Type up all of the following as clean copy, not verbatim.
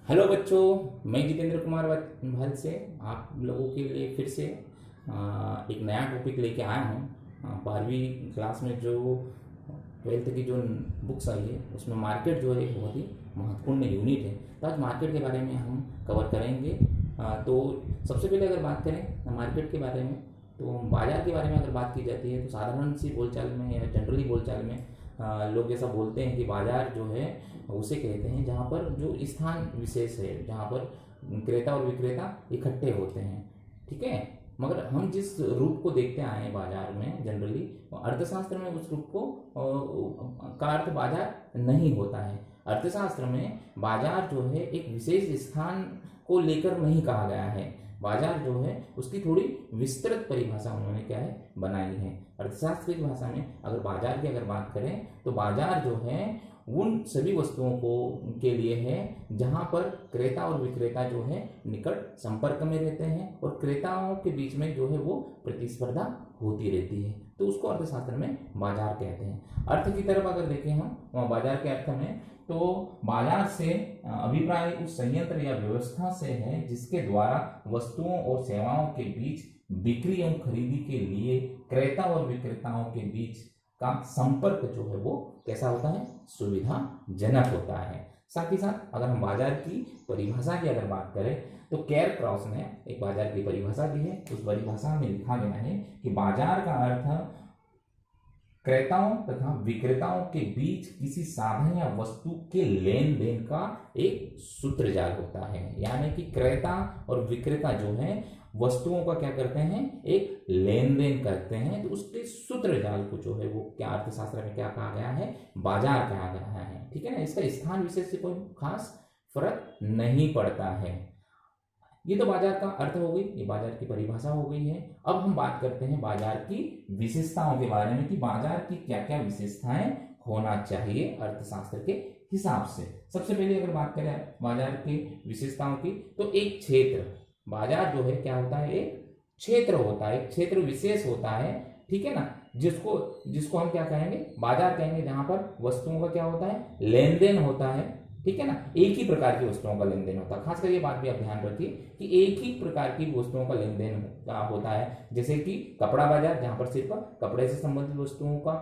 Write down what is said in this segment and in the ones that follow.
Hello बच्चों, मैं जितेंद्र कुमार भल से आप लोगों के लिए फिर से एक नया टॉपिक लेके आया हूँ। 12वीं क्लास में जो 12th की जो बुक्स आई है उसमें मार्केट जो है एक बहुत ही महत्वपूर्ण यूनिट है। तो आज मार्केट के बारे में हम कवर करेंगे। तो सबसे पहले अगर बात करें मार्केट के बारे में, तो बाज़ार के बारे में अगर बात की जाती है तो साधारण सी बोलचाल में या जनरली बोलचाल में लोग ऐसा बोलते हैं कि बाज़ार जो है उसे कहते हैं जहाँ पर जो स्थान विशेष है, जहाँ पर क्रेता और विक्रेता इकट्ठे होते हैं। ठीक है, मगर हम जिस रूप को देखते आए हैं बाजार में जनरली, अर्थशास्त्र में उस रूप को का अर्थ बाजार नहीं होता है। अर्थशास्त्र में बाजार जो है एक विशेष स्थान को लेकर नहीं कहा गया है। बाजार जो है उसकी थोड़ी विस्तृत परिभाषा उन्होंने क्या है बनाई है। अर्थशास्त्र की भाषा में अगर बाजार की अगर बात करें तो बाजार जो है उन सभी वस्तुओं को के लिए है जहां पर क्रेता और विक्रेता जो है निकट संपर्क में रहते हैं और क्रेताओं के बीच में जो है वो प्रतिस्पर्धा होती रहती है, तो उसको अर्थशास्त्र में बाजार कहते हैं। अर्थ की तरफ अगर देखें हम बाजार के अर्थ में, तो बाजार से अभिप्राय उस संयंत्र या व्यवस्था से है जिसके द्वारा वस्तुओं और सेवाओं के बीच बिक्री एवं खरीदी के लिए क्रेता और विक्रेताओं के बीच का संपर्क जो है वो कैसा होता है, सुविधाजनक होता है। साथ ही साथ अगर हम बाजार की परिभाषा की अगर बात करें तो केयर क्रॉस ने एक बाजार की परिभाषा दी है। उस परिभाषा में लिखा गया है कि बाजार का अर्थ क्रेताओं तथा विक्रेताओं के बीच किसी साधन या वस्तु के लेन देन का एक सूत्रजाल होता है। यानी कि क्रेता और विक्रेता जो है वस्तुओं का क्या करते हैं, एक लेन देन करते हैं, तो उसके सूत्रजाल को जो है वो क्या अर्थशास्त्र में क्या कहा गया है, बाजार कहा गया है। ठीक है ना, इसका स्थान विशेष से कोई खास फर्क नहीं पड़ता है। ये तो बाजार का अर्थ हो गई, ये बाजार की परिभाषा हो गई है। अब हम बात करते हैं बाजार की विशेषताओं के बारे में कि बाजार की क्या क्या विशेषताएं होना चाहिए अर्थशास्त्र के हिसाब से। सबसे पहले अगर बात करें बाजार की विशेषताओं की, तो एक क्षेत्र, बाजार जो है क्या होता है, एक क्षेत्र होता है, एक क्षेत्र विशेष होता है। ठीक है ना, जिसको जिसको हम क्या कहेंगे, बाजार कहेंगे, जहां पर वस्तुओं का क्या होता है, लेन देन होता है। ठीक है ना, एक ही प्रकार की वस्तुओं का लेन देन होता है। खासकर ये बात भी आप ध्यान रखिए कि एक ही प्रकार की वस्तुओं का लेन देन होता है। जैसे कि कपड़ा बाजार, जहां पर सिर्फ कपड़े से संबंधित वस्तुओं का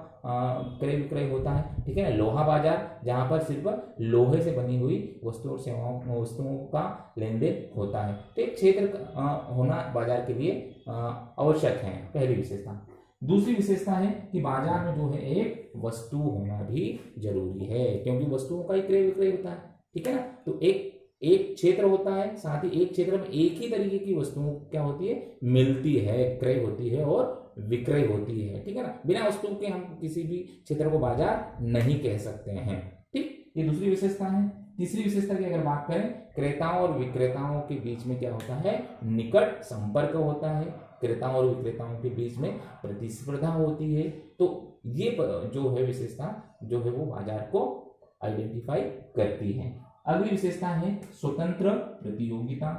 क्रय विक्रय होता है। ठीक है ना, लोहा बाजार, जहां पर सिर्फ लोहे से बनी हुई वस्तुओं और वस्तुओं का लेन देन होता है। तो एक क्षेत्र होना बाजार के लिए आवश्यक है, पहली विशेषता। दूसरी विशेषता है कि बाजार में जो है एक वस्तु होना भी जरूरी है, क्योंकि वस्तुओं का ही क्रय विक्रय होता है। ठीक है ना, तो एक एक क्षेत्र होता है, साथ ही एक क्षेत्र में एक ही तरीके की वस्तुओं क्या होती है, मिलती है, क्रय होती है और विक्रय होती है। ठीक है ना, बिना वस्तुओं के हम किसी भी क्षेत्र को बाजार नहीं कह सकते हैं। ठीक, ये दूसरी विशेषता है। तीसरी विशेषता की अगर बात करें, क्रेताओं और विक्रेताओं के बीच में क्या होता है, निकट संपर्क होता है, क्रेताओं और विक्रेताओं के बीच में प्रतिस्पर्धा होती है। तो ये जो है विशेषता जो है वो बाजार को आइडेंटिफाई करती है। अगली विशेषता है स्वतंत्र प्रतियोगिता।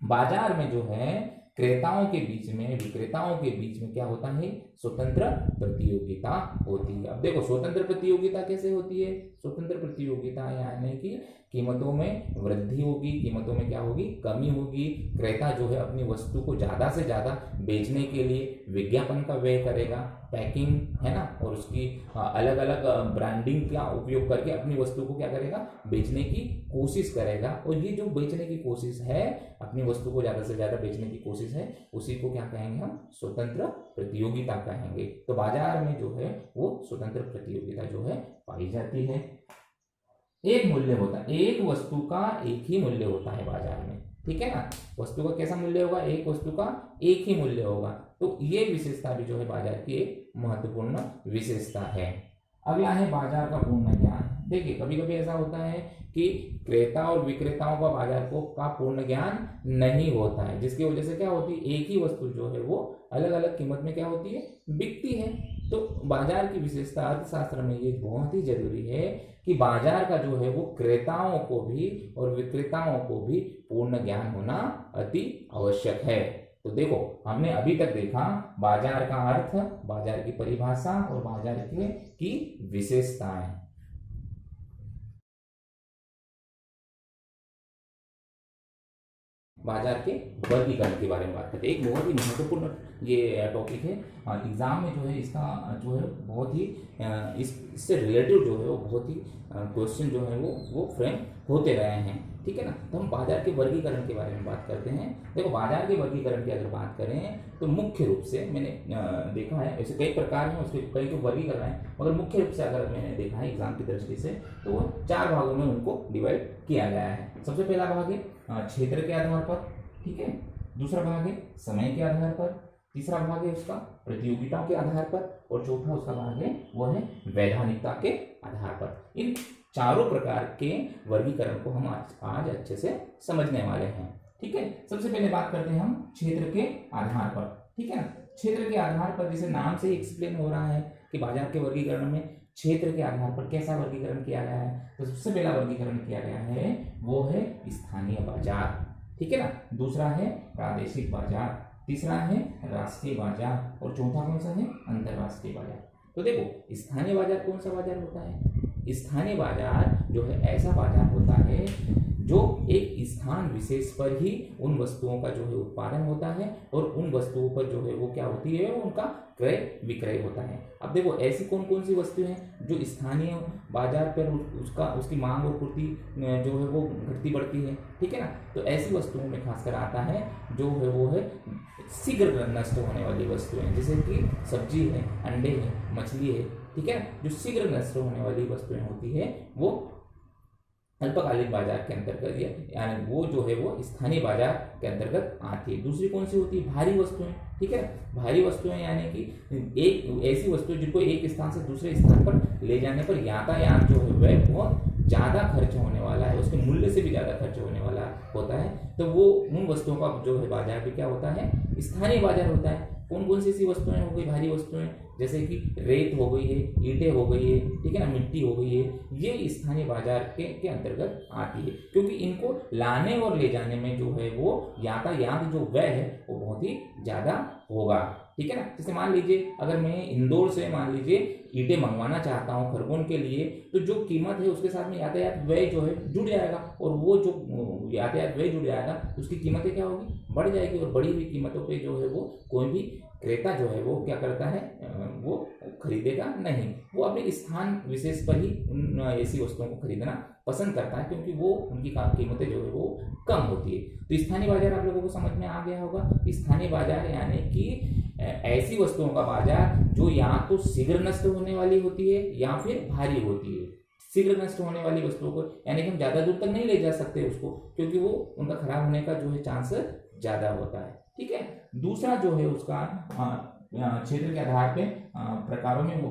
बाजार में जो है क्रेताओं के बीच में, विक्रेताओं के बीच में क्या होता है, स्वतंत्र प्रतियोगिता होती है। अब देखो स्वतंत्र प्रतियोगिता कैसे होती है, स्वतंत्र प्रतियोगिता यानी कि कीमतों में वृद्धि होगी, कीमतों में क्या होगी, कमी होगी। क्रेता जो है अपनी वस्तु को ज्यादा से ज्यादा बेचने के लिए विज्ञापन का व्यय करेगा, पैकिंग है ना, और उसकी अलग अलग ब्रांडिंग का उपयोग करके अपनी वस्तु को क्या करेगा, बेचने की कोशिश करेगा। और ये जो बेचने की कोशिश है, अपनी वस्तु को ज्यादा से ज्यादा बेचने की कोशिश है, उसी को क्या कहेंगे हम, स्वतंत्र प्रतियोगिता कहेंगे। तो बाजार में जो है वो स्वतंत्र प्रतियोगिता जो है पाई जाती है। एक मूल्य होता है, एक वस्तु का एक ही मूल्य होता है बाजार में। ठीक है ना, वस्तु का कैसा मूल्य होगा, एक वस्तु का एक ही मूल्य होगा। तो ये विशेषता भी जो है बाजार की एक महत्वपूर्ण विशेषता है। अगला है बाजार का पूर्ण ज्ञान। देखिए कभी कभी ऐसा होता है कि क्रेता और विक्रेताओं का बाजार को का पूर्ण ज्ञान नहीं होता है, जिसकी वजह से क्या होती है, एक ही वस्तु जो है वो अलग अलग कीमत में क्या होती है, बिकती है। तो बाजार की विशेषता अर्थशास्त्र में ये बहुत ही जरूरी है कि बाजार का जो है वो क्रेताओं को भी और विक्रेताओं को भी पूर्ण ज्ञान होना अति आवश्यक है। तो देखो हमने अभी तक देखा बाजार का अर्थ, बाजार की परिभाषा और बाजार की विशेषताएं। बाजार के वर्गीकरण के बारे में बात करते हैं। एक बहुत ही महत्वपूर्ण ये टॉपिक है। एग्जाम में जो है इसका जो है बहुत ही इससे रिलेटिव जो है वो बहुत ही क्वेश्चन जो है वो फ्रेम होते रहे हैं, ठीक है ना। तो हम बाजार के वर्गीकरण के बारे में बात करते हैं। देखो, बाजार के वर्गीकरण की अगर बात करें तो मुख्य रूप से मैंने देखा है, ऐसे कई प्रकार हैं, उसके कई तो वर्गीकरण है, मगर मुख्य रूप से अगर मैंने देखा है एग्जाम की दृष्टि से तो वो 4 भागों में उनको डिवाइड किया गया है। सबसे पहला भाग है क्षेत्र के आधार पर, ठीक है। दूसरा भाग है समय के आधार पर, तीसरा भाग है उसका प्रतियोगिताओं के आधार पर, और चौथा उसका भाग है वो है वैधानिकता के आधार पर। इन चारों प्रकार के वर्गीकरण को हम आज अच्छे से समझने वाले हैं, ठीक है। सबसे पहले बात करते हैं हम क्षेत्र के आधार पर, ठीक है ना। क्षेत्र के आधार पर जैसे नाम से एक्सप्लेन हो रहा है कि बाजार के वर्गीकरण में क्षेत्र के आधार पर कैसा वर्गीकरण किया गया है। तो सबसे पहला वर्गीकरण किया गया है वो है स्थानीय बाजार, ठीक है ना। दूसरा है प्रादेशिक बाजार, तीसरा है राष्ट्रीय बाजार, और चौथा कौन सा है अंतरराष्ट्रीय बाजार। तो देखो, स्थानीय बाजार कौन सा बाजार होता है? स्थानीय बाजार जो है ऐसा बाजार होता है जो एक स्थान विशेष पर ही उन वस्तुओं का जो है उत्पादन होता है, और उन वस्तुओं पर जो है वो क्या होती है, उनका क्रय विक्रय होता है। अब देखो, ऐसी कौन कौन सी वस्तुएं हैं जो स्थानीय बाजार पर उसकी मांग और पूर्ति जो है वो घटती बढ़ती है, ठीक है ना। तो ऐसी वस्तुओं में खासकर आता है जो है वो है शीघ्र नष्ट होने वाली वस्तुएं, जैसे कि सब्जी है, अंडे है, मछली है, ठीक है। जो शीघ्र नष्ट होने वाली वस्तुएं होती है वो अल्पकालिक बाजार के अंतर्गत, यानी वो जो है वो स्थानीय बाजार के अंतर्गत आती है। दूसरी कौन सी होती है? भारी वस्तुएं, ठीक है। भारी वस्तुएं यानी कि एक ऐसी वस्तु जिनको एक स्थान से दूसरे स्थान पर ले जाने पर यातायात जो है वह बहुत ज़्यादा खर्च होने वाला है, उसके मूल्य से भी ज़्यादा खर्च होने वाला होता है, तो वो उन वस्तुओं का जो है बाजार भी क्या होता है, स्थानीय बाजार होता है। कौन कौन सी ऐसी वस्तुएं हो गई भारी वस्तुएं, जैसे कि रेत हो गई है, ईंटें हो गई है, ठीक है ना, मिट्टी हो गई है, ये स्थानीय बाजार के अंतर्गत आती है, क्योंकि इनको लाने और ले जाने में जो है वो यातायात जो व्यय है वो बहुत ही ज़्यादा होगा, ठीक है ना। जैसे मान लीजिए अगर मैं इंदौर से मान लीजिए ईंटें मंगवाना चाहता हूँ खरगोन के लिए, तो जो कीमत है उसके साथ में यातायात व्यय जो है जुड़ जाएगा, और वो जो यातायात व्यय जुड़ जाएगा उसकी कीमतें क्या होगी, बढ़ जाएगी, और बढ़ी हुई कीमतों पे जो है वो कोई भी क्रेता जो है वो क्या करता है, वो खरीदेगा नहीं, वो अपने स्थान विशेष पर ही उन ऐसी वस्तुओं को खरीदना पसंद करता है, क्योंकि वो उनकी कीमतें जो है वो कम होती है। तो स्थानीय बाजार आप लोगों को समझ में आ गया होगा। स्थानीय बाजार यानी कि ऐसी वस्तुओं का बाजार जो या तो शीघ्र नष्ट होने वाली होती है या फिर भारी होती है। शीघ्र नष्ट होने वाली वस्तुओं को यानी कि हम ज़्यादा दूर तक नहीं ले जा सकते उसको, क्योंकि वो उनका खराब होने का जो है चांस ज़्यादा होता है, ठीक है। दूसरा जो है उसका क्षेत्र के आधार पे प्रकारों में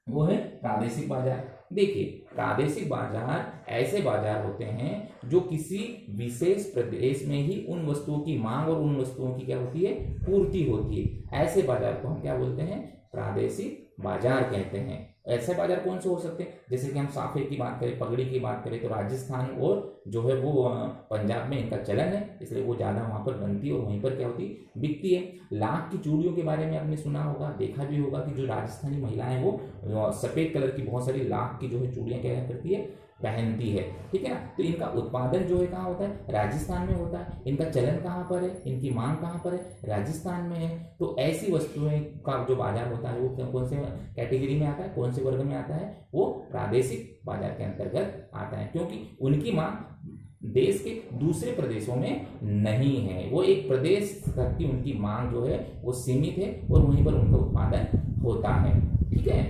वो है प्रादेशिक बाजार। देखिए, प्रादेशिक बाजार ऐसे बाजार होते हैं जो किसी विशेष प्रदेश में ही उन वस्तुओं की मांग और उन वस्तुओं की क्या होती है, पूर्ति होती है। ऐसे बाजार को हम क्या बोलते हैं, प्रादेशिक बाजार कहते हैं। ऐसे बाजार कौन से हो सकते हैं, जैसे कि हम साफे की बात करें, पगड़ी की बात करें, तो राजस्थान और जो है वो पंजाब में इनका चलन है, इसलिए वो ज़्यादा वहाँ पर बनती है और वहीं पर क्या होती है, बिकती है। लाख की चूड़ियों के बारे में आपने सुना होगा, देखा भी होगा कि जो राजस्थानी महिलाएं वो सफ़ेद कलर की बहुत सारी लाख की जो है चूड़ियाँ क्या करती है, पहनती है, ठीक है ना। तो इनका उत्पादन जो है कहाँ होता है, राजस्थान में होता है। इनका चलन कहाँ पर है, इनकी मांग कहाँ पर है, राजस्थान में है। तो ऐसी वस्तुएं का जो बाजार होता है वो कौन से कैटेगरी में आता है, कौन से वर्ग में आता है, वो प्रादेशिक बाजार के अंतर्गत आता है, क्योंकि उनकी मांग देश के दूसरे प्रदेशों में नहीं है। वो एक प्रदेश तक की उनकी मांग जो है वो सीमित है और वहीं पर उनका उत्पादन होता है, ठीक है।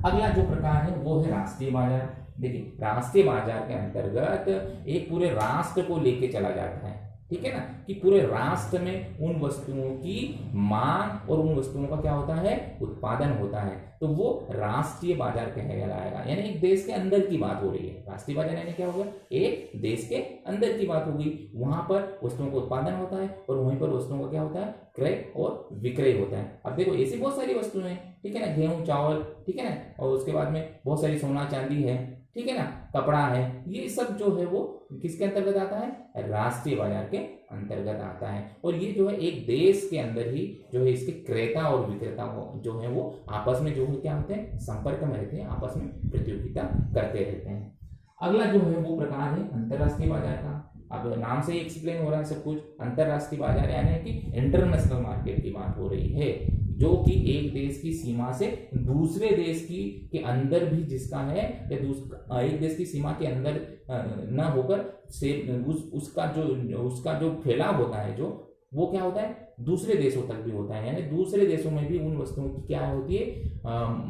अगला जो प्रकार है वो है राष्ट्रीय बाजार। देखिए, राष्ट्रीय बाजार के अंतर्गत एक पूरे राष्ट्र को लेके चला जाता है, ठीक है ना, कि पूरे राष्ट्र में उन वस्तुओं की मांग और उन वस्तुओं का क्या होता है, उत्पादन होता है, तो वो राष्ट्रीय बाजार कहलाएगा। यानी एक देश के अंदर की बात हो रही है। राष्ट्रीय बाजार यानी क्या होगा, एक देश के अंदर की बात होगी। वहां पर वस्तुओं का उत्पादन होता है और वहीं पर वस्तुओं का क्या होता है, क्रय और विक्रय होता है। अब देखो, ऐसी बहुत सारी वस्तुएं हैं, ठीक है ना, गेहूं चावल, ठीक है ना, और उसके बाद में बहुत सारी सोना चांदी है, ठीक है ना, कपड़ा है, ये सब जो है वो किसके अंतर्गत आता है, राष्ट्रीय बाजार के अंतर्गत आता है। और ये जो है एक देश के अंदर ही जो है इसके क्रेता और विक्रेता जो है वो आपस में जो है क्या होते हैं, संपर्क में रहते हैं, आपस में प्रतियोगिता करते रहते हैं। अगला जो है वो प्रकार है अंतरराष्ट्रीय बाजार का। अब नाम से ही एक्सप्लेन हो रहा है सब कुछ। अंतरराष्ट्रीय बाजार यानी कि इंटरनेशनल मार्केट की बात हो रही है, जो कि एक देश की सीमा से दूसरे देश की के अंदर भी जिसका है, या एक देश की सीमा के अंदर न होकर से उसका जो फैलाव होता है, जो वो क्या होता है, दूसरे देशों तक भी होता है। यानी दूसरे देशों में भी उन वस्तुओं की क्या होती है,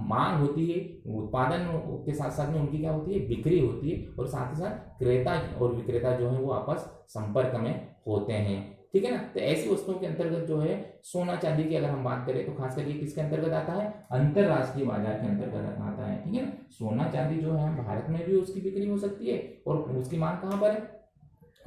मांग होती है, उत्पादन के साथ साथ में उनकी क्या होती है, बिक्री होती है, और साथ ही साथ क्रेता और विक्रेता जो है वो आपस संपर्क में होते हैं। ठीक है ना। तो ऐसी वस्तुओं के अंतर्गत जो है सोना चांदी की अगर हम बात करें तो खास करके किसके अंतर्गत आता है, अंतरराष्ट्रीय बाजार के अंतर्गत आता है। ठीक है ना। सोना चांदी जो है भारत में भी उसकी बिक्री हो सकती है, और उसकी मांग कहाँ पर है,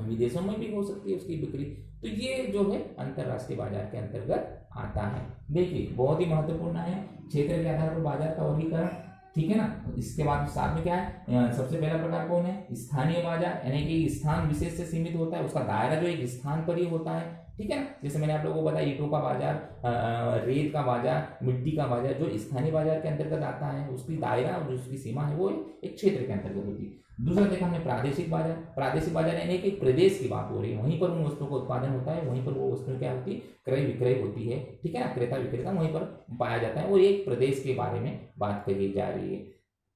विदेशों में भी हो सकती है उसकी बिक्री। तो ये जो है अंतरराष्ट्रीय बाजार के अंतर्गत आता है। देखिए बहुत ही महत्वपूर्ण है क्षेत्र के आधार पर बाजार का वर्गीकरण। ठीक है ना। इसके बाद साथ में क्या है, सबसे पहला प्रकार कौन है, स्थानीय बाजार, यानी कि स्थान विशेष से सीमित होता है, उसका दायरा जो एक स्थान पर ही होता है। ठीक है ना। जैसे मैंने आप लोगों को बताया ईंटों का बाजार, रेत का बाजार, मिट्टी का बाजार, जो स्थानीय बाजार के अंतर्गत आता है, उसकी दायरा और उसकी सीमा है वो एक क्षेत्र के अंतर्गत होती है। दूसरा देखा हमने प्रादेशिक बाजार। प्रादेशिक बाजार यानी कि प्रदेश की बात हो रही है, वहीं पर उन वस्तुओं का उत्पादन होता है, वहीं पर वो वस्तुएं क्या होती है, क्रय विक्रय होती है। ठीक है ना। क्रेता विक्रेता वहीं पर पाया जाता है, और एक प्रदेश के बारे में बात कही जा रही है।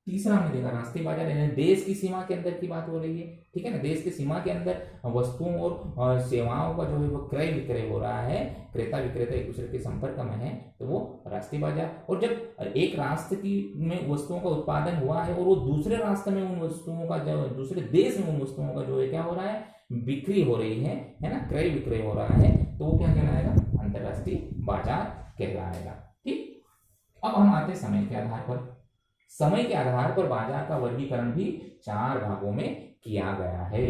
तीसरा हमने देखा राष्ट्रीय बाजार, यानी देश की सीमा के अंदर की बात हो रही है। ठीक है ना। देश की सीमा के अंदर वस्तुओं और सेवाओं का जो है वो क्रय विक्रय हो रहा है, क्रेता विक्रेता एक दूसरे के संपर्क में है, तो वो राष्ट्रीय बाजार। और जब एक राष्ट्र की में वस्तुओं का उत्पादन हुआ है और वो दूसरे राष्ट्र में उन वस्तुओं का, जो दूसरे देश में उन वस्तुओं का जो है क्या हो रहा है, बिक्री हो रही है ना, क्रय विक्रय हो रहा है, तो वो क्या कहलाएगा, अंतरराष्ट्रीय बाजार कहलाएगा। ठीक। अब हम आते हैं समय के आधार पर। समय के आधार पर बाजार का वर्गीकरण भी 4 भागों में किया गया है।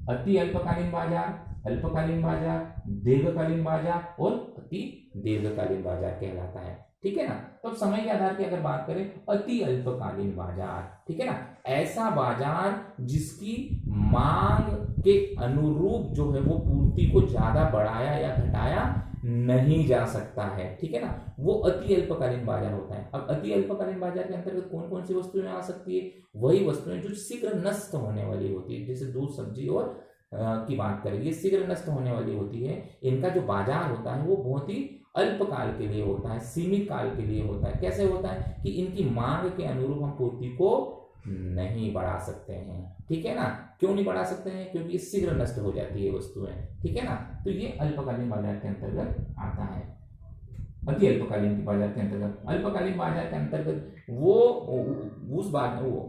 अति अल्पकालीन बाजार, अल्पकालीन बाजार, दीर्घकालीन बाजार और अति दीर्घकालीन बाजार कहलाता है। ठीक है ना। तो समय के आधार की अगर बात करें, अति अल्पकालीन बाजार, ठीक है ना, ऐसा बाजार जिसकी मांग के अनुरूप जो है वो पूर्ति को ज्यादा बढ़ाया या घटाया नहीं जा सकता है। ठीक है ना। वो अति अल्पकालीन बाजार होता है। अब अति अल्पकालीन बाजार के अंतर्गत कौन कौन सी वस्तुएं आ सकती है, वही वस्तुएं जो शीघ्र नष्ट होने वाली होती है, जैसे दूध सब्जी और की बात करें, ये शीघ्र नष्ट होने वाली होती है। इनका जो बाजार होता है वो बहुत ही अल्पकाल के लिए होता है, सीमित काल के लिए होता है। कैसे होता है कि इनकी मांग के अनुरूप हम पूर्ति को नहीं बढ़ा सकते हैं। ठीक है ना। क्यों नहीं बढ़ा सकते हैं, क्योंकि ये शीघ्र नष्ट हो जाती है वस्तुएं। ठीक है ना। तो ये अल्पकालीन बाजार के अंतर्गत आता है। अति अल्पकालीन बाजार के अंतर्गत, अल्पकालीन बाजार के अंतर्गत वो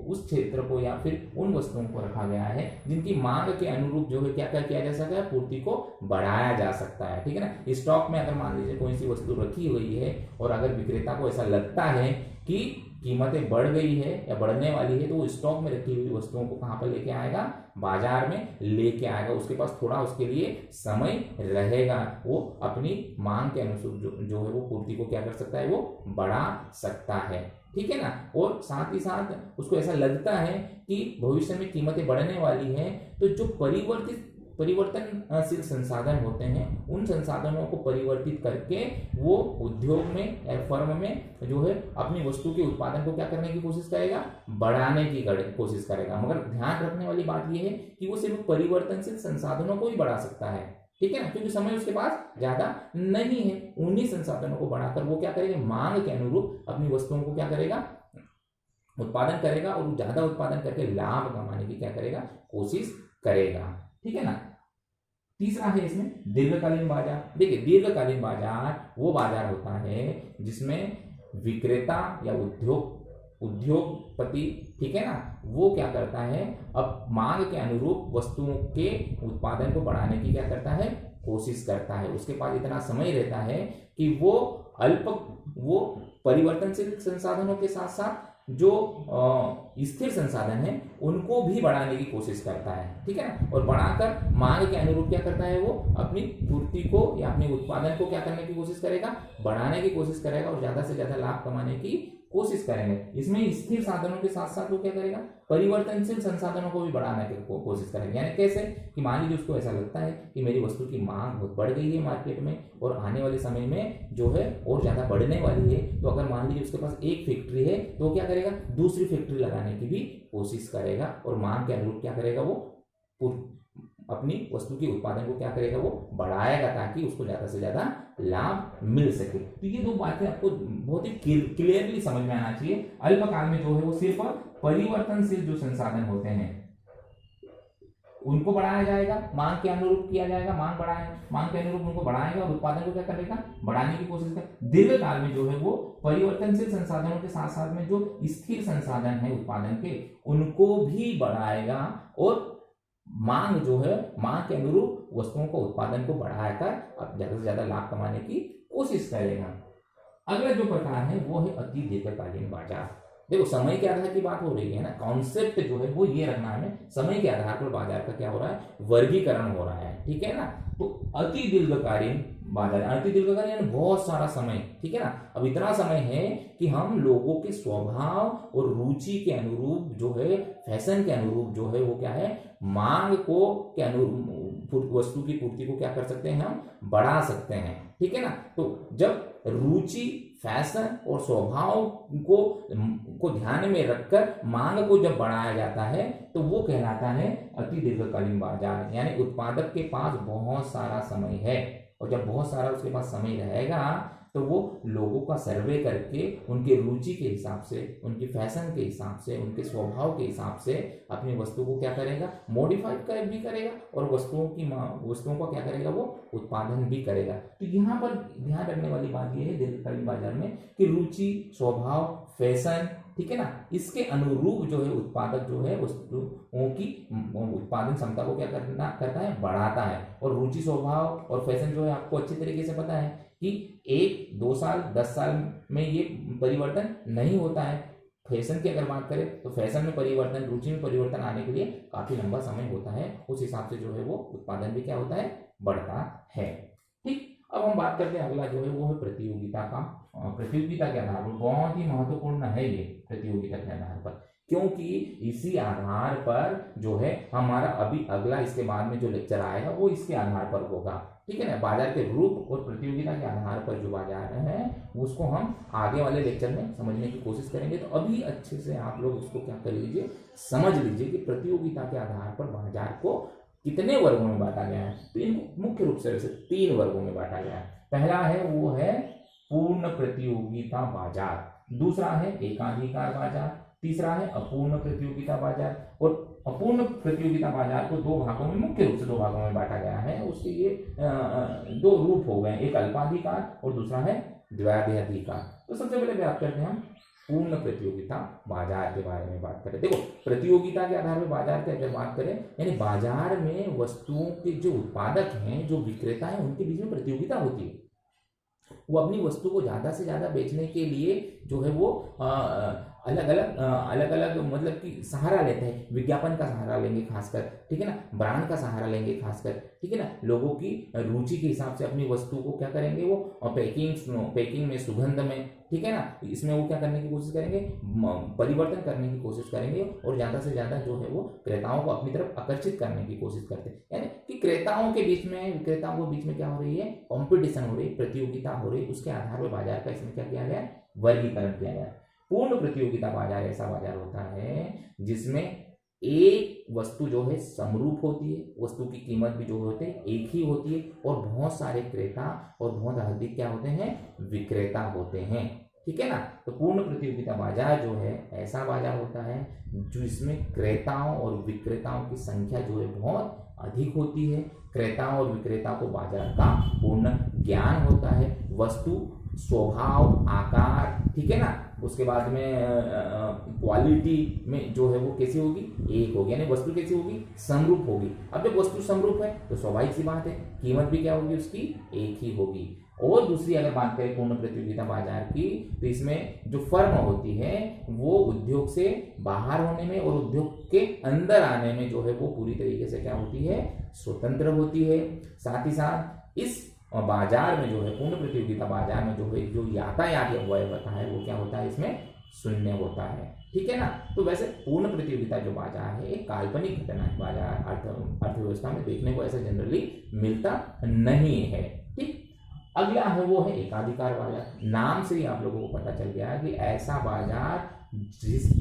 उस क्षेत्र को या फिर उन वस्तुओं को रखा गया है जिनकी मांग के अनुरूप जो है क्या क्या किया जा सकता है, पूर्ति को बढ़ाया जा सकता है। ठीक है ना। स्टॉक में अगर मान लीजिए कोई सी वस्तु रखी हुई है और अगर विक्रेता को ऐसा लगता है कि कीमतें बढ़ गई है या बढ़ने वाली है, तो वो स्टॉक में रखी हुई वस्तुओं को कहां पर लेके आएगा, बाजार में लेके आएगा। उसके पास थोड़ा उसके लिए समय रहेगा, वो अपनी मांग के अनुसार जो है वो पूर्ति को क्या कर सकता है, वो बढ़ा सकता है। ठीक है ना। और साथ ही साथ उसको ऐसा लगता है कि भविष्य में कीमतें बढ़ने वाली है, तो जो परिवर्तनशील संसाधन होते हैं, उन संसाधनों को परिवर्तित करके वो उद्योग में या फर्म में जो है अपनी वस्तु के उत्पादन को क्या करने की कोशिश करेगा, बढ़ाने की कोशिश करेगा। मगर ध्यान रखने वाली बात यह है कि वो सिर्फ परिवर्तनशील संसाधनों को ही बढ़ा सकता है। ठीक है ना। क्योंकि समय उसके पास ज्यादा नहीं है, उन्हीं संसाधनों को बढ़ाकर वो क्या करेगा, मांग के अनुरूप अपनी वस्तुओं को क्या करेगा, उत्पादन करेगा, और ज्यादा उत्पादन करके लाभ कमाने की क्या करेगा, कोशिश करेगा। ठीक है ना। तीसरा है इसमें दीर्घकालीन बाजार। देखिए दीर्घकालीन बाजार वो बाजार होता है जिसमें विक्रेता या उद्योगपति, ठीक है ना, वो क्या करता है, अब मांग के अनुरूप वस्तुओं के उत्पादन को बढ़ाने की क्या करता है, कोशिश करता है। उसके पास इतना समय रहता है कि वो परिवर्तनशील संसाधनों के साथ साथ जो स्थिर संसाधन है उनको भी बढ़ाने की कोशिश करता है। ठीक है ना। और बढ़ाकर मांग के अनुरूप क्या करता है, वो अपनी पूर्ति को या अपने उत्पादन को क्या करने की कोशिश करेगा, बढ़ाने की कोशिश करेगा, और ज्यादा से ज्यादा लाभ कमाने की कोशिश करेंगे। इसमें स्थिर साधनों के साथ साथ वो क्या करेगा, परिवर्तनशील संसाधनों को भी बढ़ाने की कोशिश करेंगे। यानी कैसे कि मान लीजिए उसको ऐसा लगता है कि मेरी वस्तु की मांग बहुत बढ़ गई है मार्केट में और आने वाले समय में जो है और ज्यादा बढ़ने वाली है, तो अगर मान लीजिए उसके पास एक फैक्ट्री है तो वो क्या करेगा, दूसरी फैक्ट्री लगाने की भी कोशिश करेगा और मांग के अनुरूप क्या करेगा, वो अपनी वस्तु के उत्पादन को क्या करेगा, वो बढ़ाएगा ताकि उसको ज्यादा से ज्यादा लाभ मिल सके। तो ये दो बातें आपको बहुत ही क्लियरली समझ में आना चाहिए। अल्पकाल में जो है वो सिर्फ परिवर्तनशील जो संसाधन होते हैं उनको बढ़ाया जाएगा, मांग के अनुरूप किया जाएगा, मांग के अनुरूप उनको बढ़ाएगा और उत्पादन को क्या करेगा, बढ़ाने की कोशिश करेगा। दीर्घ काल में जो है वो परिवर्तनशील संसाधनों के साथ साथ में जो स्थिर संसाधन है उत्पादन के उनको भी बढ़ाएगा और मांग जो है मांग के अनुरूप वस्तुओं को उत्पादन को बढ़ाकर अब ज्यादा से ज्यादा लाभ कमाने की कोशिश करेगा। अगला जो प्रकार है वो है अति दीर्घकालीन बाजार। देखो समय के आधार की बात हो रही है ना, कॉन्सेप्ट जो है वो ये रखना है, समय के आधार पर बाजार का क्या हो रहा है, वर्गीकरण हो रहा है, ठीक है ना। तो अति दीर्घकालीन बाजार, अति दीर्घकालीन यानी बहुत सारा समय, ठीक है ना। अब इतना समय है कि हम लोगों के स्वभाव और रुचि के अनुरूप जो है, फैशन के अनुरूप जो है वो क्या है, मांग को के अनुरूप वस्तु की पूर्ति को क्या कर सकते हैं, हम बढ़ा सकते हैं, ठीक है ना। तो जब रुचि, फैशन और स्वभाव को ध्यान में रखकर मांग को जब बढ़ाया जाता है तो वो कहलाता है अति दीर्घकालीन बाजार। यानी उत्पादक के पास बहुत सारा समय है और जब बहुत सारा उसके पास समय रहेगा तो वो लोगों का सर्वे करके उनके रुचि के हिसाब से, उनकी फैशन के हिसाब से, उनके स्वभाव के हिसाब से अपनी वस्तु को क्या करेगा, मॉडिफाई भी करेगा और वस्तुओं का क्या करेगा, वो उत्पादन भी करेगा। तो यहाँ पर ध्यान रखने वाली बात यह है दीर्घकालीन बाजार में कि रुचि, स्वभाव, फैशन, ठीक है ना, इसके अनुरूप जो है उत्पादक जो है वस्तुओं की उत्पादन क्षमता को क्या करता है, बढ़ाता है। और रुचि, स्वभाव और फैशन जो है आपको अच्छी तरीके से पता है कि 1, 2 साल, 10 साल में ये परिवर्तन नहीं होता है। फैशन की अगर बात करें तो फैशन में परिवर्तन, रुचि में परिवर्तन आने के लिए काफी लंबा समय होता है, उस हिसाब से जो है वो उत्पादन भी क्या होता है, बढ़ता है। ठीक, अब हम बात करते हैं अगला जो है वो है प्रतियोगिता का। प्रतियोगिता के आधार पर बहुत ही महत्वपूर्ण है ये, प्रतियोगिता के आधार पर, क्योंकि इसी आधार पर जो है हमारा अभी अगला इसके बाद में जो लेक्चर आएगा वो इसके आधार पर होगा, ठीक है ना। बाजार के रूप और प्रतियोगिता के आधार पर जो बाजार है उसको हम आगे वाले लेक्चर में समझने की कोशिश करेंगे। तो अभी अच्छे से आप लोग उसको क्या कर लीजिए, समझ लीजिए कि प्रतियोगिता के आधार पर बाजार को कितने वर्गों में बांटा गया है। तो इनको मुख्य रूप से वैसे 3 वर्गों में बांटा गया है। पहला है वो है पूर्ण प्रतियोगिता बाजार, दूसरा है एकाधिकार बाजार, तीसरा है अपूर्ण प्रतियोगिता बाजार। और अपूर्ण प्रतियोगिता बाजार को 2 भागों में, मुख्य रूप से 2 भागों में बांटा गया है। उसके ये 2 रूप हो गए, एक अल्पाधिकार और दूसरा है द्वैधाधिकार। तो सबसे पहले बात करते हैं हम पूर्ण प्रतियोगिता बाजार के बारे में बात करें। देखो प्रतियोगिता के आधार पर बाजार की अगर बात करें, यानी बाजार में वस्तुओं के जो उत्पादक हैं, जो विक्रेता हैं, उनके बीच में प्रतियोगिता होती है। वो अपनी वस्तु को ज्यादा से ज्यादा बेचने के लिए जो है वो अलग अलग मतलब कि सहारा लेते हैं। विज्ञापन का सहारा लेंगे खासकर, ठीक है ना, ब्रांड का सहारा लेंगे खासकर, ठीक है ना, लोगों की रुचि के हिसाब से अपनी वस्तु को क्या करेंगे, वो पैकिंग में, सुगंध में, ठीक है ना, इसमें वो क्या करने की कोशिश करेंगे, परिवर्तन करने की कोशिश करेंगे और ज्यादा से ज्यादा जो है वो क्रेताओं को अपनी तरफ आकर्षित करने की कोशिश करते हैं। यानी कि क्रेताओं के बीच में क्या हो रही है, कॉम्पिटिशन हो रही है, प्रतियोगिता हो रही है। उसके आधार पर बाजार का इसमें क्या किया गया, वर्गीकरण किया गया। पूर्ण प्रतियोगिता बाजार ऐसा बाजार होता है जिसमें एक वस्तु जो है समरूप होती है, वस्तु की कीमत भी जो होते हैं एक ही होती है और बहुत सारे क्रेता और बहुत अधिक क्या होते हैं, विक्रेता होते हैं, ठीक है ना। तो पूर्ण प्रतियोगिता बाजार जो है ऐसा बाजार होता है जिसमें क्रेताओं और विक्रेताओं की संख्या जो है बहुत अधिक होती है। क्रेताओं और विक्रेता को बाजार का पूर्ण ज्ञान होता है, वस्तु, स्वभाव, आकार, ठीक है ना, उसके बाद में क्वालिटी में जो है वो कैसी होगी, एक होगी, यानी वस्तु कैसी होगी, समरूप होगी। अब जब वस्तु समरूप है तो स्वाभाविक सी बात है कीमत भी क्या होगी, उसकी एक ही होगी। और दूसरी अगर बात करें पूर्ण प्रतियोगिता बाजार की, तो इसमें जो फर्म होती है वो उद्योग से बाहर होने में और उद्योग के अंदर आने में जो है वो पूरी तरीके से क्या होती है, स्वतंत्र होती है। साथ ही साथ इस बाजार में जो है, पूर्ण प्रतियोगिता बाजार में जो है जो यातायात व्यय होता है वो क्या होता है, इसमें शून्य होता है, ठीक है ना। तो वैसे पूर्ण प्रतियोगिता जो बाजार है एक काल्पनिक घटना है, बाजार अर्थव्यवस्था में देखने को ऐसा जनरली मिलता नहीं है, ठीक। अगला है वो है एकाधिकार बाजार। नाम से ही आप लोगों को पता चल गया कि ऐसा बाजार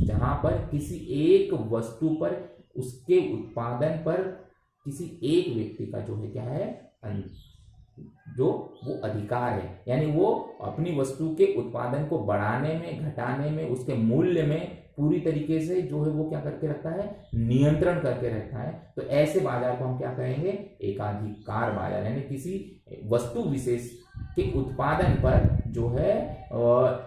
जहां पर किसी एक वस्तु पर, उसके उत्पादन पर किसी एक व्यक्ति का जो है क्या है, जो वो अधिकार है, यानी वो अपनी वस्तु के उत्पादन को बढ़ाने में, घटाने में, उसके मूल्य में पूरी तरीके से जो है वो क्या करके रखता है, नियंत्रण करके रखता है। तो ऐसे बाजार को हम क्या कहेंगे, एकाधिकार बाजार, यानी किसी वस्तु विशेष के उत्पादन पर जो है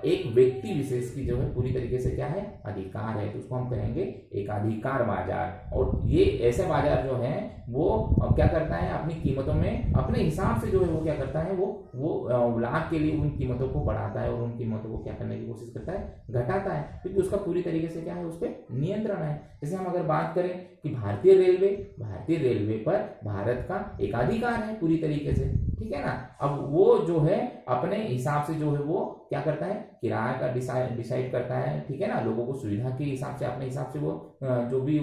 एक व्यक्ति विशेष की जो है पूरी तरीके से क्या है, अधिकार है, तो उसको हम कहेंगे एकाधिकार बाजार। और ये ऐसे बाजार जो है वो क्या करता है, अपनी कीमतों में अपने हिसाब से जो है वो क्या करता है, वो लाभ के लिए उन कीमतों को बढ़ाता है और उन कीमतों को क्या करने की कोशिश करता है, घटाता है, क्योंकि उसका पूरी तरीके से क्या है, उस पर नियंत्रण है। जैसे हम अगर बात करें कि भारतीय रेलवे पर भारत का एकाधिकार है पूरी तरीके से, ठीक है ना। अब वो जो है अपने हिसाब से जो है वो क्या करता है, किराया का डिसाइड करता है, ठीक है ना, लोगों को सुविधा के हिसाब से, अपने हिसाब से वो जो भी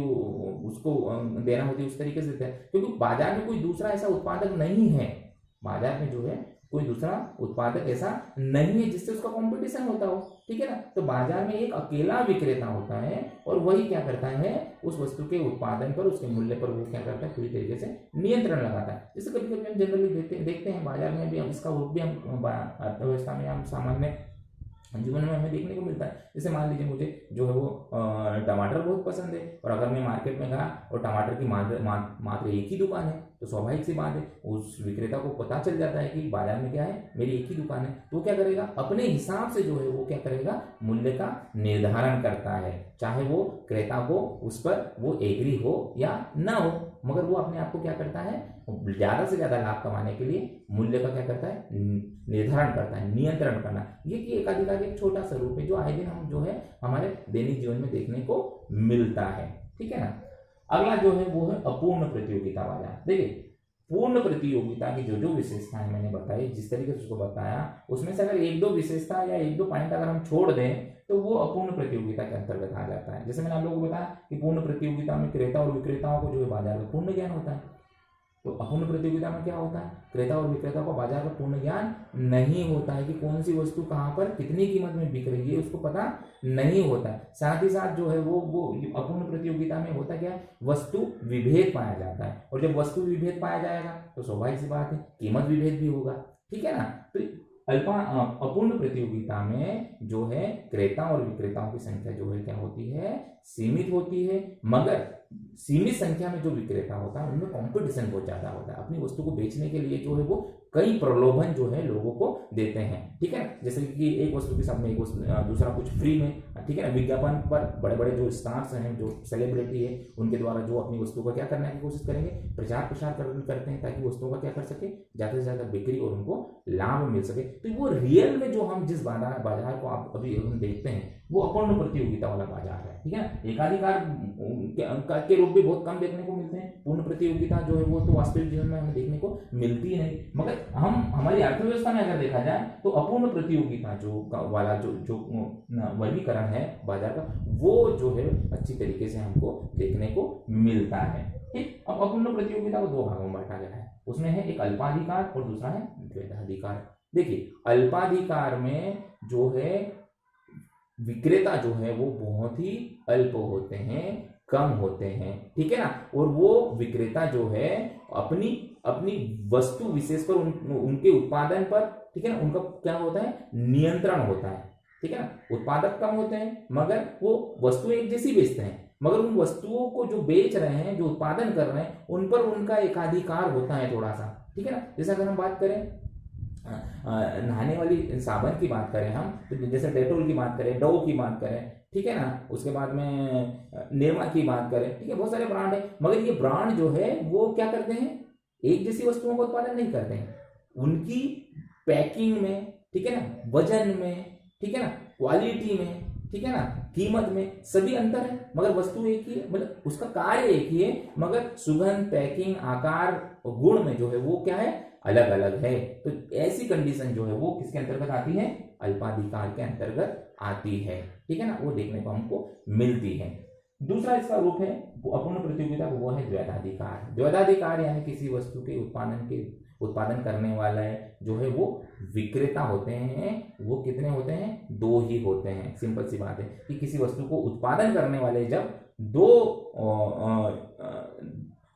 उसको देना होती है उस तरीके से देता है, क्योंकि बाजार में कोई दूसरा ऐसा उत्पादक नहीं है, बाजार में जो है कोई दूसरा उत्पादक ऐसा नहीं है जिससे उसका कंपटीशन होता हो, ठीक है ना। तो बाजार में एक अकेला विक्रेता होता है और वही क्या करता है, उस वस्तु के उत्पादन पर, उसके मूल्य पर वो क्या करता है, पूरी तरीके से नियंत्रण लगाता है। जैसे कभी कभी हम जनरली देखते हैं बाजार में भी, हम इसका रूप भी हम अर्थव्यवस्था में, हम सामान्य जीवन में हमें देखने को मिलता है। जैसे मान लीजिए मुझे जो है वो टमाटर बहुत पसंद है, और अगर मैं मार्केट में गया और टमाटर की मात्र एक ही दुकान है, तो स्वाभाविक सी बात है उस विक्रेता को पता चल जाता है कि बाजार में क्या है, मेरी एक ही दुकान है, तो क्या करेगा, अपने हिसाब से जो है वो क्या करेगा, मूल्य का निर्धारण करता है, चाहे वो क्रेता को उस पर वो एग्री हो या ना हो, मगर वो अपने आप को क्या करता है, ज्यादा से ज्यादा लाभ कमाने के लिए मूल्य का क्या करता है, निर्धारण करता है, नियंत्रण करना। ये कि एकाधिकार एक छोटा सा रूप है जो आए दिन हम जो है हमारे दैनिक जीवन में देखने को मिलता है, ठीक है ना। अगला जो है वो है अपूर्ण प्रतियोगिता बाजार। देखिए पूर्ण प्रतियोगिता की जो विशेषताएं मैंने बताई, जिस तरीके से उसको बताया, उसमें से अगर एक दो विशेषता या एक दो पॉइंट अगर हम छोड़ दें तो वो अपूर्ण प्रतियोगिता के अंतर्गत आ जाता है। जैसे मैंने आप लोगों को बताया कि पूर्ण प्रतियोगिता में क्रेता और विक्रेताओं को जो है बाजार का पूर्ण ज्ञान होता है, तो अपूर्ण प्रतियोगिता में क्या होता है, क्रेता और विक्रेता को बाजार का पूर्ण ज्ञान नहीं होता है कि कौन सी वस्तु कहाँ पर कितनी कीमत में बिक रही है, उसको पता नहीं होता है। साथ ही साथ जो है वो अपूर्ण प्रतियोगिता में होता क्या है, वस्तु विभेद पाया जाता है, और जब वस्तु विभेद पाया जाएगा तो स्वाभाविक सी बात है कीमत विभेद भी होगा, ठीक है ना। तो अपूर्ण प्रतियोगिता में जो है क्रेता और विक्रेताओं की संख्या जो है क्या होती है, सीमित होती है, मगर सीमित संख्या में जो विक्रेता होता है उनमें कंपटीशन बहुत ज्यादा होता है, अपनी वस्तु को बेचने के लिए जो है वो कई प्रलोभन जो है लोगों को देते हैं, ठीक है ना। जैसे कि एक वस्तु के साथ में एक दूसरा कुछ फ्री में, ठीक है ना। विज्ञापन पर बड़े बड़े जो स्टार्स हैं, जो सेलिब्रिटी है, उनके द्वारा जो अपनी वस्तु का क्या करने की कोशिश करेंगे, प्रचार प्रसार करते हैं ताकि वस्तुओं का क्या कर सके, ज्यादा से ज्यादा बिक्री और उनको लाभ मिल सके। तो वो रियल में जो हम जिस बाजार को आप अभी हम देखते हैं वो अपूर्ण प्रतियोगिता वाला बाजार है, ठीक है ना। एकाधिकार के रूप भी बहुत कम देखने को मिलते हैं, पूर्ण प्रतियोगिता जो है वो तो वास्तविक जीवन में हमें देखने को मिलती ही नहीं। मगर हम हमारी अर्थव्यवस्था में अगर देखा जाए तो अपूर्ण प्रतियोगिता जो वाला जो वर्गीकरण है बाजार का, वो जो है अच्छी तरीके से हमको देखने को मिलता है, ठीक। अब अपूर्ण प्रतियोगिता को दो भागों में बांटा गया है, उसमें है एक अल्पाधिकार और दूसरा है द्वैधाधिकार। देखिए अल्पाधिकार में जो है विक्रेता जो है वो बहुत ही अल्प होते हैं, कम होते हैं, ठीक है ना। और वो विक्रेता जो है अपनी अपनी वस्तु विशेष पर उनके उत्पादन पर, ठीक है ना, उनका क्या होता है, नियंत्रण होता है, ठीक है ना। उत्पादक कम होते हैं मगर वो वस्तु एक जैसी बेचते हैं, मगर उन वस्तुओं को जो बेच रहे हैं, जो उत्पादन कर रहे हैं, उन पर उनका एकाधिकार होता है थोड़ा सा, ठीक है ना। जैसे अगर हम बात करें नहाने वाली साबुन की बात करें हम, तो जैसे डेटोल की बात करें, डव की बात करें, ठीक है ना, उसके बाद में निरमा की बात करें, ठीक है, बहुत सारे ब्रांड है, मगर ये ब्रांड जो है वो क्या करते हैं, एक जैसी वस्तुओं का उत्पादन नहीं करते हैं, उनकी पैकिंग में, ठीक है ना, वजन में, ठीक है ना, क्वालिटी में, ठीक है ना, कीमत में सभी अंतर है, मगर वस्तु एक ही है, मतलब उसका कार्य एक ही है, मगर सुगंध, पैकिंग, आकार और गुण में जो है वो क्या है, अलग अलग है। तो ऐसी कंडीशन जो है वो किसके अंतर्गत आती है, अल्पाधिकार के अंतर्गत आती है, ठीक है ना, वो देखने को हमको मिलती है। दूसरा इसका रूप है अपूर्ण प्रतियोगिता, वो है द्वैधाधिकार। द्वैधाधिकार यानी किसी वस्तु के उत्पादन करने वाला है जो है वो विक्रेता होते हैं, वो कितने होते हैं, दो ही होते हैं। सिंपल सी बात है कि किसी वस्तु को उत्पादन करने वाले जब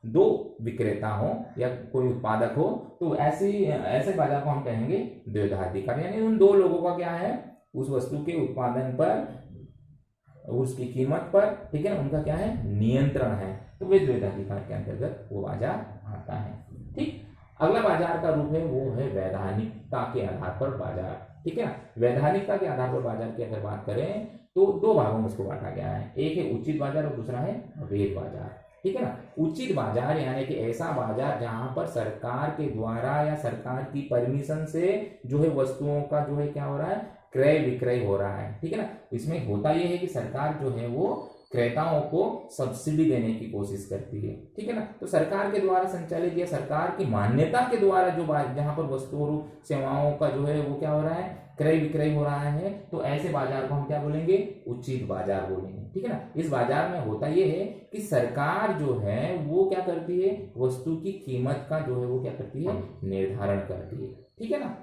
दो विक्रेता हो या कोई उत्पादक हो, तो ऐसे बाजार को हम कहेंगे द्वैधाधिकार। यानी उन दो लोगों का क्या है, उस वस्तु के उत्पादन पर, उसकी कीमत पर, ठीक है ना, उनका क्या है, नियंत्रण है, तो वे द्वैधाधिकार के अंतर्गत वो बाजार आता है। ठीक, अगला बाजार का रूप है वो है वैधानिकता के आधार पर बाजार। ठीक है ना, वैधानिकता के आधार पर बाजार की अगर बात करें तो दो भागों में इसको बांटा गया है, एक है उचित बाजार और दूसरा है अवैध बाजार। ठीक है ना, उचित बाजार यानी कि ऐसा बाजार जहां पर सरकार के द्वारा या सरकार की परमिशन से जो है वस्तुओं का जो है क्या हो रहा है, क्रय विक्रय हो रहा है। ठीक है ना, इसमें होता यह है कि सरकार जो है वो क्रेताओं को सब्सिडी देने की कोशिश करती है। ठीक है ना, तो सरकार के द्वारा संचालित या सरकार की मान्यता के द्वारा जो जहां पर वस्तुओं और सेवाओं का जो है वो क्या हो रहा है, क्रय विक्रय हो रहा है, तो ऐसे बाजार को हम क्या बोलेंगे, उचित बाजार बोलेंगे। ठीक है ना, इस बाजार में होता यह है कि सरकार जो है वो क्या करती है, वस्तु की कीमत का जो है वो क्या करती है, निर्धारण करती है। ठीक है ना,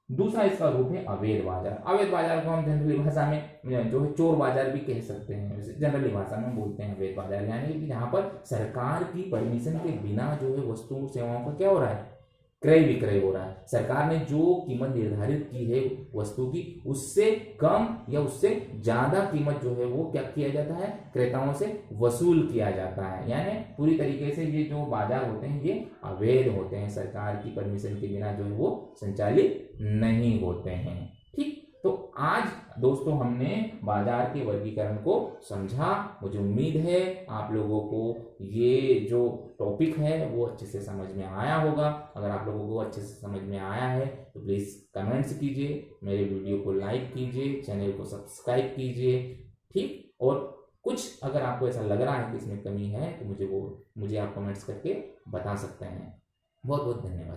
दूसरा इसका रूप है अवैध बाजार। अवैध बाजार को हम जनरली भाषा में जो है चोर बाजार भी कह सकते हैं, जनरली भाषा में बोलते हैं अवैध बाजार, यानी कि जहां पर सरकार की परमिशन के बिना जो है वस्तु सेवाओं का क्या हो रहा है, क्रय विक्रय हो रहा है। सरकार ने जो कीमत निर्धारित की है वस्तु की, उससे कम या उससे ज्यादा कीमत जो है वो क्या किया जाता है, क्रेताओं से वसूल किया जाता है। यानी पूरी तरीके से ये जो बाजार होते हैं ये अवैध होते हैं, सरकार की परमिशन के बिना जो है वो संचालित नहीं होते हैं। ठीक, तो आज दोस्तों हमने बाजार के वर्गीकरण को समझा। मुझे उम्मीद है आप लोगों को ये जो टॉपिक है वो अच्छे से समझ में आया होगा। अगर आप लोगों को अच्छे से समझ में आया है तो प्लीज़ कमेंट्स कीजिए, मेरे वीडियो को लाइक कीजिए, चैनल को सब्सक्राइब कीजिए। ठीक, और कुछ अगर आपको ऐसा लग रहा है कि इसमें कमी है तो मुझे आप कमेंट्स करके बता सकते हैं। बहुत बहुत धन्यवाद।